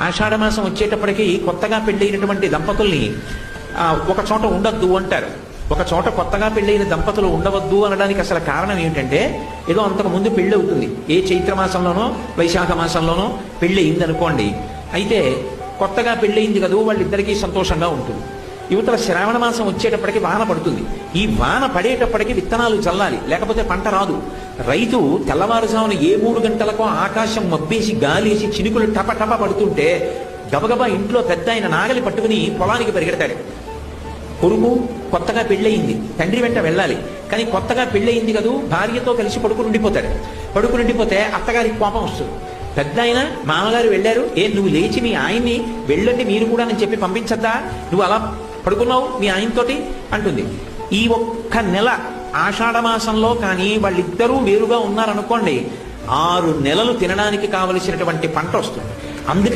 ఆషాఢమాసం వచ్చేటప్పటికి కొత్తగా పెళ్ళైనటువంటి దంపతుల్ని ఒక చోట ఉండొద్దు అంటారు. ఒక చోట కొత్తగా పెళ్ళైన దంపతులు ఉండవద్దు అనడానికి అసలు కారణం ఏమిటంటే, ఏదో అంతకు ముందు పెళ్ళి అవుతుంది, ఏ చైత్రమాసంలోనో వైశాఖ మాసంలోనో పెళ్ళి అయిందనుకోండి. అయితే కొత్తగా పెళ్ళయింది కదూ, వాళ్ళిద్దరికీ సంతోషంగా ఉంటుంది. యువతల శ్రావణ మాసం వచ్చేటప్పటికి వాన పడుతుంది. ఈ వాన పడేటప్పటికి విత్తనాలు చల్లాలి, లేకపోతే పంట రాదు. రైతు తెల్లవారుజామున 3 గంటలకో ఆకాశం మబ్బేసి గాలేసి చినుకులు టప టప పడుతుంటే గబగబా ఇంట్లో పెద్ద ఆయన నాగలి పట్టుకుని పొలానికి పరిగెడతాడు. కొడుకు కొత్తగా పెళ్ళయింది, తండ్రి వెంట వెళ్ళాలి. కానీ కొత్తగా పెళ్ళయింది కదూ, భార్యతో కలిసి పడుకుని ఉండిపోతే అత్తగారికి కోపం వస్తుంది. పెద్ద ఆయన మామగారు వెళ్ళారు, నువ్వు లేచి మీ ఆయన్ని వెళ్ళండి మీరు కూడా అని చెప్పి పంపించద్దా, నువ్వు అలా పడుకున్నావు మీ ఆయనతోటి అంటుంది. ఈ ఒక్క నెల ఆషాఢమాసంలో కానీ వాళ్ళిద్దరూ వేరుగా ఉన్నారనుకోండి, 6 నెలలు తినడానికి కావలసినటువంటి పంట వస్తుంది. అందుకని